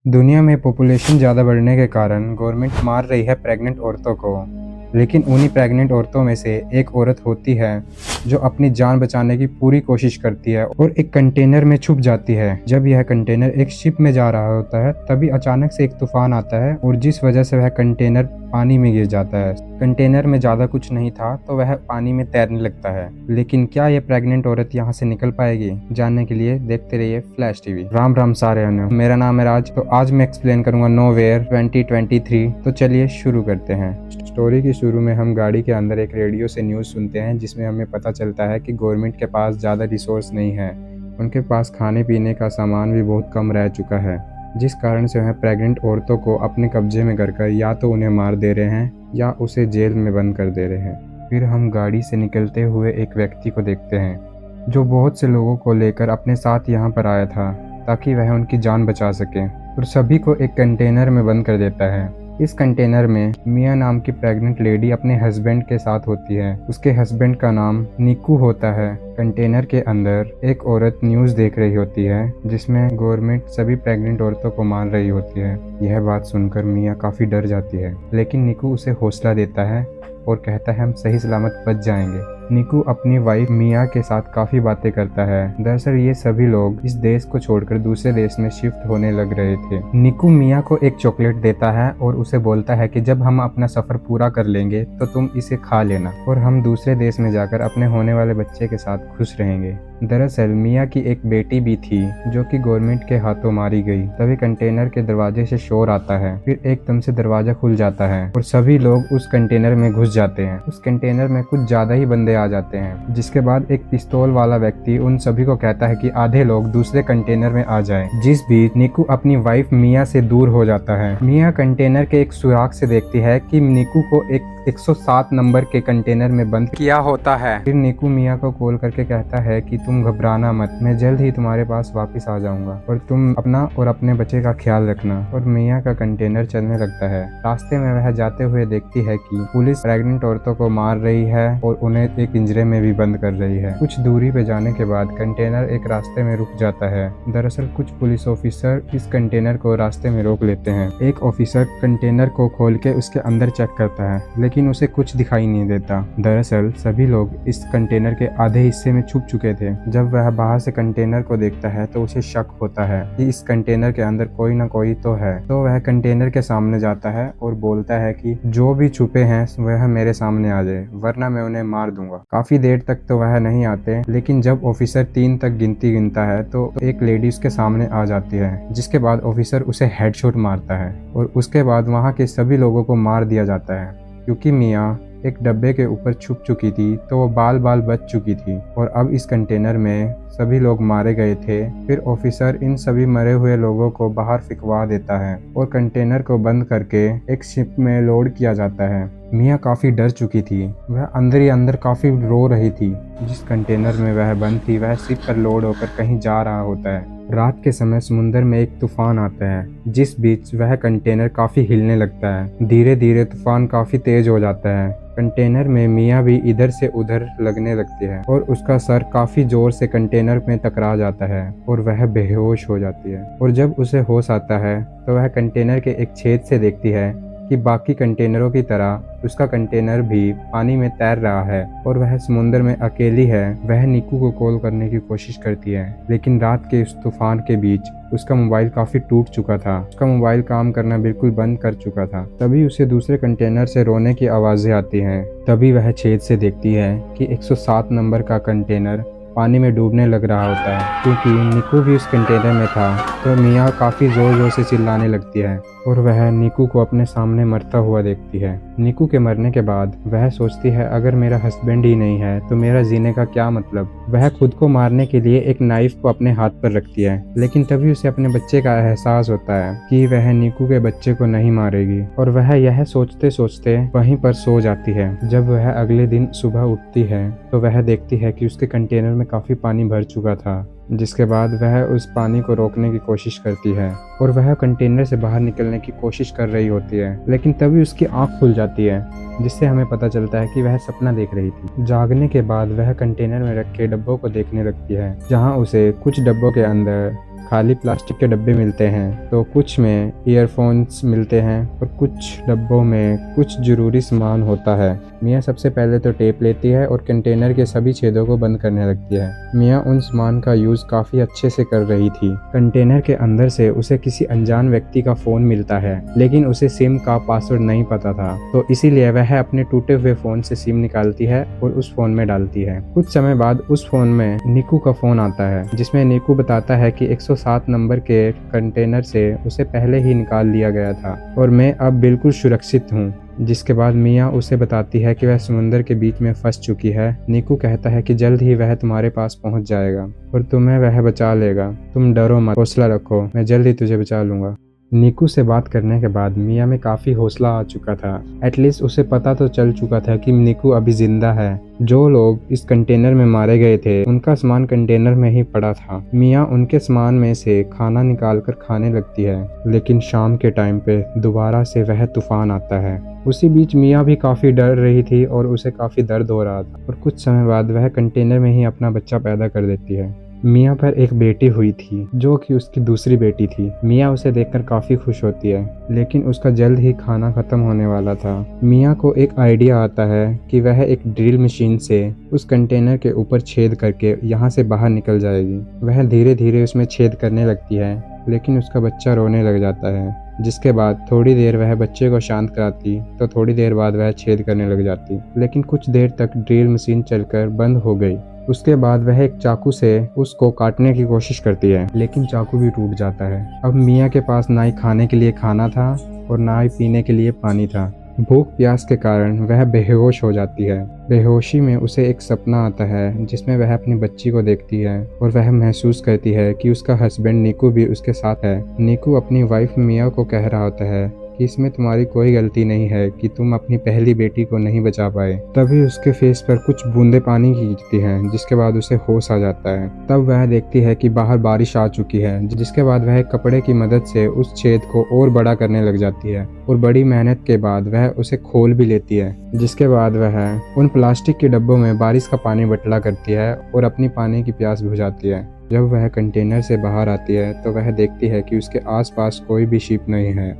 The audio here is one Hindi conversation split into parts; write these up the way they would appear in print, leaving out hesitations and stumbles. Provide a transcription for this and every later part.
दुनिया में पॉपुलेशन ज़्यादा बढ़ने के कारण गवर्नमेंट मार रही है प्रेग्नेंट औरतों को। लेकिन उन्हीं प्रेग्नेंट औरतों में से एक औरत होती है जो अपनी जान बचाने की पूरी कोशिश करती है और एक कंटेनर में छुप जाती है। जब यह कंटेनर एक शिप में जा रहा होता है तभी अचानक से एक तूफान आता है और जिस वजह से वह कंटेनर पानी में गिर जाता है। कंटेनर में ज़्यादा कुछ नहीं था तो वह पानी में तैरने लगता है। लेकिन क्या यह प्रेग्नेंट औरत यहाँ से निकल पाएगी? जानने के लिए देखते रहिए फ्लैश टीवी। राम राम सारे अन्य, मेरा नाम है राज। तो आज मैं एक्सप्लेन करूंगा नोवेयर 2023। तो चलिए शुरू करते हैं। स्टोरी की शुरू में हम गाड़ी के अंदर एक रेडियो से न्यूज़ सुनते हैं जिसमें हमें पता चलता है कि गवर्नमेंट के पास ज़्यादा रिसोर्स नहीं है। उनके पास खाने पीने का सामान भी बहुत कम रह चुका है, जिस कारण से वह प्रेग्नेंट औरतों को अपने कब्जे में कर या तो उन्हें मार दे रहे हैं या उसे जेल में बंद कर दे रहे हैं। फिर हम गाड़ी से निकलते हुए एक व्यक्ति को देखते हैं जो बहुत से लोगों को लेकर अपने साथ यहाँ पर आया था ताकि वह उनकी जान बचा सके और सभी को एक कंटेनर में बंद कर देता है। इस कंटेनर में मिया नाम की प्रेग्नेंट लेडी अपने हस्बैंड के साथ होती है। उसके हस्बैंड का नाम निकू होता है। कंटेनर के अंदर एक औरत न्यूज़ देख रही होती है जिसमें गवर्नमेंट सभी प्रेग्नेंट औरतों को मार रही होती है। यह बात सुनकर मिया काफ़ी डर जाती है, लेकिन निकू उसे हौसला देता है और कहता है हम सही सलामत बच जाएंगे। निकू अपनी वाइफ मिया के साथ काफ़ी बातें करता है। दरअसल ये सभी लोग इस देश को छोड़कर दूसरे देश में शिफ्ट होने लग रहे थे। निकू मिया को एक चॉकलेट देता है और उसे बोलता है कि जब हम अपना सफ़र पूरा कर लेंगे तो तुम इसे खा लेना और हम दूसरे देश में जाकर अपने होने वाले बच्चे के साथ खुश रहेंगे। दरअसल मिया की एक बेटी भी थी जो कि गवर्नमेंट के हाथों मारी गई। तभी कंटेनर के दरवाजे से शोर आता है, फिर एकदम से दरवाजा खुल जाता है और सभी लोग उस कंटेनर में घुस जाते हैं। उस कंटेनर में कुछ ज्यादा ही बंदे आ जाते हैं, जिसके बाद एक पिस्तौल वाला व्यक्ति उन सभी को कहता है कि आधे लोग दूसरे कंटेनर में आ जाएं। जिस बीच निकू अपनी वाइफ मिया से दूर हो जाता है। मिया कंटेनर के एक सुराख से देखती है कि निकू को एक 107 नंबर के कंटेनर में बंद किया होता है। फिर निकू मिया को कॉल करके कहता है कि तुम घबराना मत, मैं जल्द ही तुम्हारे पास वापस आ जाऊंगा और तुम अपना और अपने बच्चे का ख्याल रखना। और मिया का कंटेनर चलने लगता है। रास्ते में वह जाते हुए देखती है कि पुलिस प्रेग्नेंट औरतों को मार रही है और उन्हें एक पिंजरे में भी बंद कर रही है। कुछ दूरी पे जाने के बाद कंटेनर एक रास्ते में रुक जाता है। दरअसल कुछ पुलिस ऑफिसर इस कंटेनर को रास्ते में रोक लेते हैं। एक ऑफिसर कंटेनर को खोल के उसके अंदर चेक करता है, लेकिन उसे कुछ दिखाई नहीं देता। दरअसल सभी लोग इस कंटेनर के आधे हिस्से में छुप चुके थे। जब वह बाहर से कंटेनर को देखता है तो उसे शक होता है कि इस कंटेनर के अंदर कोई ना कोई तो है। तो वह कंटेनर के सामने जाता है और बोलता है कि जो भी छुपे हैं वह मेरे सामने आ जाए, वरना मैं उन्हें मार दूंगा। काफी देर तक तो वह नहीं आते, लेकिन जब ऑफिसर 3 तक गिनती गिनता है तो एक लेडी उसके सामने आ जाती है, जिसके बाद ऑफिसर उसे हेडशॉट मारता है और उसके बाद वहाँ के सभी लोगों को मार दिया जाता है। क्योंकि मिया एक डब्बे के ऊपर छुप चुकी थी तो वो बाल बाल बच चुकी थी और अब इस कंटेनर में सभी लोग मारे गए थे। फिर ऑफिसर इन सभी मरे हुए लोगों को बाहर फिकवा देता है और कंटेनर को बंद करके एक शिप में लोड किया जाता है। मिया काफ़ी डर चुकी थी, वह अंदर ही अंदर काफ़ी रो रही थी। जिस कंटेनर में वह बंद थी वह शिप पर लोड होकर कहीं जा रहा होता है। रात के समय समुंदर में एक तूफान आता है, जिस बीच वह कंटेनर काफ़ी हिलने लगता है। धीरे धीरे तूफान काफ़ी तेज हो जाता है। कंटेनर में मिया भी इधर से उधर लगने लगती है और उसका सर काफ़ी जोर से कंटेनर में टकरा जाता है और वह बेहोश हो जाती है। और जब उसे होश आता है तो वह कंटेनर के एक छेद से देखती है कि बाकी कंटेनरों की तरह उसका कंटेनर भी पानी में तैर रहा है और वह समुद्र में अकेली है। वह निकू को कॉल करने की कोशिश करती है, लेकिन रात के उस तूफान के बीच उसका मोबाइल काफी टूट चुका था। उसका मोबाइल काम करना बिल्कुल बंद कर चुका था। तभी उसे दूसरे कंटेनर से रोने की आवाजें आती हैं। तभी वह छेद से देखती है कि 107 नंबर का कंटेनर पानी में डूबने लग रहा होता है। क्योंकि निकू भी उस कंटेनर में था तो मिया काफ़ी ज़ोर ज़ोर से चिल्लाने लगती है और वह निकू को अपने सामने मरता हुआ देखती है। निकू के मरने के बाद वह सोचती है अगर मेरा हस्बैंड ही नहीं है तो मेरा जीने का क्या मतलब। वह खुद को मारने के लिए एक नाइफ को अपने हाथ पर रखती है, लेकिन तभी उसे अपने बच्चे का एहसास होता है कि वह निकू के बच्चे को नहीं मारेगी और वह यह सोचते सोचते वहीं पर सो जाती है। जब वह अगले दिन सुबह उठती है तो वह देखती है कि उसके कंटेनर में काफ़ी पानी भर चुका था, जिसके बाद वह उस पानी को रोकने की कोशिश करती है और वह कंटेनर से बाहर निकलने की कोशिश कर रही होती है। लेकिन तभी उसकी आंख खुल जाती है, जिससे हमें पता चलता है कि वह सपना देख रही थी। जागने के बाद वह कंटेनर में रखे डब्बों को देखने लगती है, जहां उसे कुछ डब्बों के अंदर खाली प्लास्टिक के डब्बे मिलते हैं, तो कुछ में ईयरफोन्स मिलते हैं और कुछ डब्बों में कुछ ज़रूरी सामान होता है। मियाँ सबसे पहले तो टेप लेती है और कंटेनर के सभी छेदों को बंद करने लगती है। मियाँ उन सामान का यूज़ काफ़ी अच्छे से कर रही थी। कंटेनर के अंदर से उसे किसी अनजान व्यक्ति का फ़ोन मिलता है, लेकिन उसे सिम का पासवर्ड नहीं पता था, तो इसीलिए वह अपने टूटे हुए फ़ोन से सिम निकालती है और उस फ़ोन में डालती है। कुछ समय बाद उस फ़ोन में नीकू का फ़ोन आता है, जिसमें नीकू बताता है कि 107 नंबर के कंटेनर से उसे पहले ही निकाल लिया गया था और मैं अब बिल्कुल सुरक्षित हूँ। जिसके बाद मियाँ उसे बताती है कि वह समुंदर के बीच में फंस चुकी है। नीकू कहता है कि जल्द ही वह तुम्हारे पास पहुँच जाएगा और तुम्हें वह बचा लेगा। तुम डरो मत, हौसला रखो, मैं जल्द ही तुझे बचा लूँगा। नीकू से बात करने के बाद मियाँ में काफ़ी हौसला आ चुका था। एटलीस्ट उसे पता तो चल चुका था कि नीकू अभी जिंदा है। जो लोग इस कंटेनर में मारे गए थे उनका सामान कंटेनर में ही पड़ा था। मियाँ उनके सामान में से खाना निकालकर खाने लगती है, लेकिन शाम के टाइम पे दोबारा से वह तूफान आता है। उसी बीच मियाँ भी काफ़ी डर रही थी और उसे काफ़ी दर्द हो रहा था और कुछ समय बाद वह कंटेनर में ही अपना बच्चा पैदा कर देती है। मियाँ पर एक बेटी हुई थी जो कि उसकी दूसरी बेटी थी। मियाँ उसे देखकर काफ़ी खुश होती है, लेकिन उसका जल्द ही खाना ख़त्म होने वाला था। मियाँ को एक आइडिया आता है कि वह एक ड्रिल मशीन से उस कंटेनर के ऊपर छेद करके यहाँ से बाहर निकल जाएगी। वह धीरे धीरे उसमें छेद करने लगती है, लेकिन उसका बच्चा रोने लग जाता है। जिसके बाद थोड़ी देर वह बच्चे को शांत कराती तो थोड़ी देर बाद वह छेद करने लग जाती, लेकिन कुछ देर तक ड्रिल मशीन चलकर बंद हो गई। उसके बाद वह एक चाकू से उसको काटने की कोशिश करती है, लेकिन चाकू भी टूट जाता है। अब मियाँ के पास ना ही खाने के लिए खाना था और ना ही पीने के लिए पानी था। भूख प्यास के कारण वह बेहोश हो जाती है। बेहोशी में उसे एक सपना आता है जिसमें वह अपनी बच्ची को देखती है और वह महसूस करती है कि उसका हस्बैंड नीकू भी उसके साथ है। नीकू अपनी वाइफ मियाँ को कह रहा होता है कि इसमें तुम्हारी कोई गलती नहीं है कि तुम अपनी पहली बेटी को नहीं बचा पाए। तभी उसके फेस पर कुछ बूंदे पानी की गिरती हैं, जिसके बाद उसे होश आ जाता है। तब वह देखती है कि बाहर बारिश आ चुकी है, जिसके बाद वह कपड़े की मदद से उस छेद को और बड़ा करने लग जाती है और बड़ी मेहनत के बाद वह उसे खोल भी लेती है। जिसके बाद वह उन प्लास्टिक के डब्बों में बारिश का पानी बटला करती है और अपनी पानी की प्यास बुझाती है। जब वह कंटेनर से बाहर आती है तो वह देखती है कि उसके आसपास कोई भी शिप नहीं है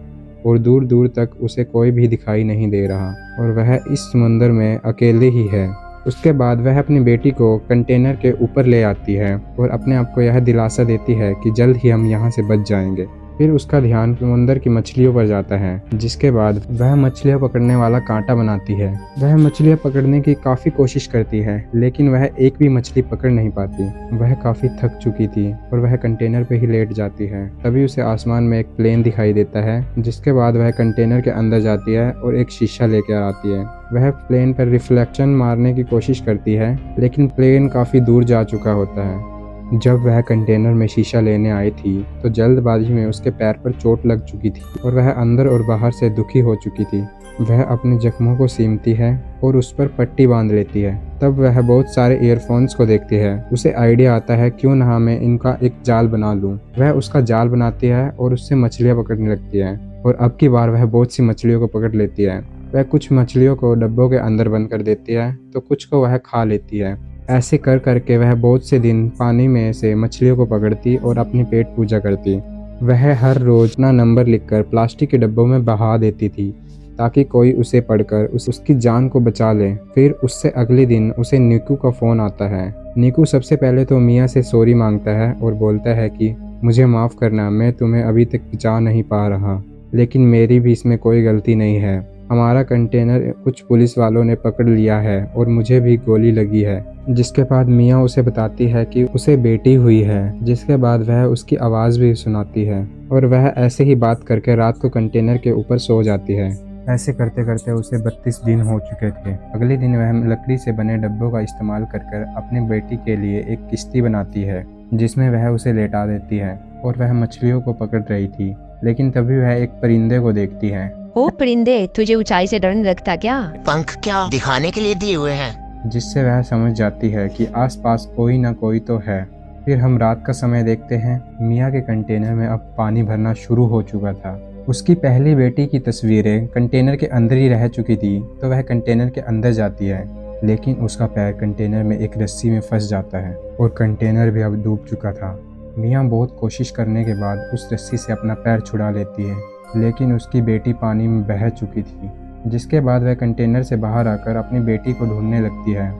और दूर दूर तक उसे कोई भी दिखाई नहीं दे रहा और वह इस समुंदर में अकेले ही है। उसके बाद वह अपनी बेटी को कंटेनर के ऊपर ले आती है और अपने आप को यह दिलासा देती है कि जल्द ही हम यहाँ से बच जाएंगे। फिर उसका ध्यान समुंदर की मछलियों पर जाता है, जिसके बाद वह मछलियाँ पकड़ने वाला कांटा बनाती है। वह मछलियाँ पकड़ने की काफ़ी कोशिश करती है, लेकिन वह एक भी मछली पकड़ नहीं पाती। वह काफ़ी थक चुकी थी और वह कंटेनर पे ही लेट जाती है। तभी उसे आसमान में एक प्लेन दिखाई देता है, जिसके बाद वह कंटेनर के अंदर जाती है और एक शीशा लेकर आती है। वह प्लेन पर रिफ्लेक्शन मारने की कोशिश करती है, लेकिन प्लेन काफ़ी दूर जा चुका होता है। जब वह कंटेनर में शीशा लेने आई थी तो जल्दबाजी में उसके पैर पर चोट लग चुकी थी और वह अंदर और बाहर से दुखी हो चुकी थी। वह अपने जख्मों को सीमती है और उस पर पट्टी बांध लेती है। तब वह बहुत सारे ईयरफोन्स को देखती है। उसे आइडिया आता है क्यों ना मैं इनका एक जाल बना लूं। वह उसका जाल बनाती है और उससे मछलियाँ पकड़ने लगती है और अब की बार वह बहुत सी मछलियों को पकड़ लेती है। वह कुछ मछलियों को डब्बों के अंदर बंद कर देती है तो कुछ को वह खा लेती है। ऐसे कर करके वह बहुत से दिन पानी में से मछलियों को पकड़ती और अपनी पेट पूजा करती। वह हर रोज अपना नंबर लिखकर प्लास्टिक के डब्बों में बहा देती थी ताकि कोई उसे पढ़कर उसकी जान को बचा ले। फिर उससे अगले दिन उसे नीकू का फ़ोन आता है। नीकू सबसे पहले तो मियाँ से सॉरी मांगता है और बोलता है कि मुझे माफ़ करना, मैं तुम्हें अभी तक बचा नहीं पा रहा, लेकिन मेरी भी इसमें कोई गलती नहीं है। हमारा कंटेनर कुछ पुलिस वालों ने पकड़ लिया है और मुझे भी गोली लगी है। जिसके बाद मियाँ उसे बताती है कि उसे बेटी हुई है, जिसके बाद वह उसकी आवाज़ भी सुनाती है और वह ऐसे ही बात करके रात को कंटेनर के ऊपर सो जाती है। ऐसे करते करते उसे 32 दिन हो चुके थे। अगले दिन वह लकड़ी से बने डब्बों का इस्तेमाल कर अपनी बेटी के लिए एक किश्ती बनाती है, जिसमें वह उसे लेटा देती है और वह मछलियों को पकड़ रही थी। लेकिन तभी वह एक परिंदे को देखती है। ओ परिंदे, तुझे ऊंचाई से डर नहीं लगता क्या? पंख क्या दिखाने के लिए दिए हुए हैं? जिससे वह समझ जाती है कि आसपास कोई ना कोई तो है। फिर हम रात का समय देखते हैं। मियाँ के कंटेनर में अब पानी भरना शुरू हो चुका था। उसकी पहली बेटी की तस्वीरें कंटेनर के अंदर ही रह चुकी थी, तो वह कंटेनर के अंदर जाती है, लेकिन उसका पैर कंटेनर में एक रस्सी में फंस जाता है और कंटेनर भी अब डूब चुका था। मियाँ बहुत कोशिश करने के बाद उस रस्सी से अपना पैर छुड़ा लेती है, लेकिन उसकी बेटी पानी में बह चुकी थी, जिसके बाद वह कंटेनर से बाहर आकर अपनी बेटी को ढूंढने लगती है।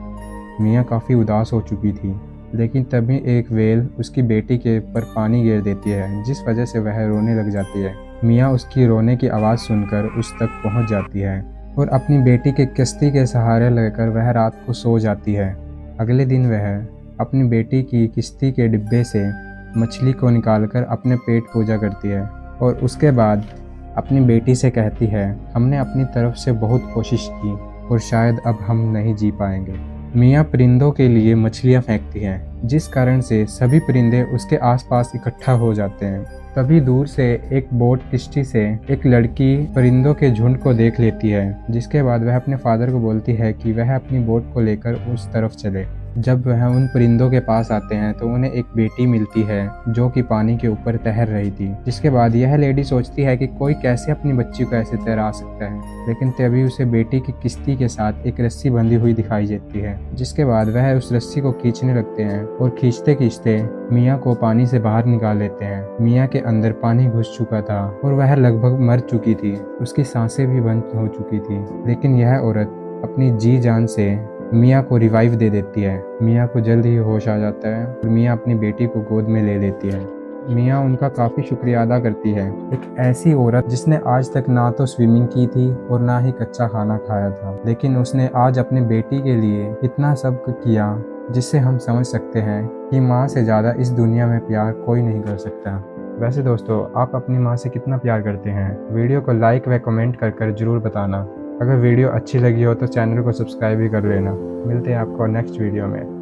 मियाँ काफ़ी उदास हो चुकी थी, लेकिन तभी एक व्हेल उसकी बेटी के ऊपर पानी गिर देती है, जिस वजह से वह रोने लग जाती है। मियाँ उसकी रोने की आवाज़ सुनकर उस तक पहुंच जाती है और अपनी बेटी के किश्ती के सहारे लेकर वह रात को सो जाती है। अगले दिन वह अपनी बेटी की किश्ती के डिब्बे से मछली को निकालकर अपने पेट पूजा करती है और उसके बाद अपनी बेटी से कहती है, हमने अपनी तरफ से बहुत कोशिश की और शायद अब हम नहीं जी पाएंगे। मियाँ परिंदों के लिए मछलियाँ फेंकती हैं, जिस कारण से सभी परिंदे उसके आसपास इकट्ठा हो जाते हैं। तभी दूर से एक बोट किश्ती से एक लड़की परिंदों के झुंड को देख लेती है, जिसके बाद वह अपने फादर को बोलती है कि वह अपनी बोट को लेकर उस तरफ चले। जब वह उन परिंदों के पास आते हैं तो उन्हें एक बेटी मिलती है जो कि पानी के ऊपर तैर रही थी। जिसके बाद यह लेडी सोचती है कि कोई कैसे अपनी बच्ची को ऐसे तैरा सकता है, लेकिन तभी उसे बेटी की किश्ती के साथ एक रस्सी बंधी हुई दिखाई देती है। जिसके बाद वह उस रस्सी को खींचने लगते हैं और खींचते खींचते मियाँ को पानी से बाहर निकाल लेते हैं। मियाँ के अंदर पानी घुस चुका था और वह लगभग मर चुकी थी, उसकी सांसें भी बंद हो चुकी थी, लेकिन यह औरत अपनी जी जान से मियाँ को रिवाइव दे देती है। मियाँ को जल्द ही होश आ जाता है और मियाँ अपनी बेटी को गोद में ले लेती है। मियाँ उनका काफ़ी शुक्रिया अदा करती है, एक ऐसी औरत जिसने आज तक ना तो स्विमिंग की थी और ना ही कच्चा खाना खाया था, लेकिन उसने आज अपनी बेटी के लिए इतना सब किया जिससे हम समझ सकते हैं कि माँ से ज़्यादा इस दुनिया में प्यार कोई नहीं कर सकता। वैसे दोस्तों, आप अपनी माँ से कितना प्यार करते हैं? वीडियो को लाइक व कमेंट कर ज़रूर बताना। अगर वीडियो अच्छी लगी हो तो चैनल को सब्सक्राइब भी कर लेना। मिलते हैं आपको नेक्स्ट वीडियो में।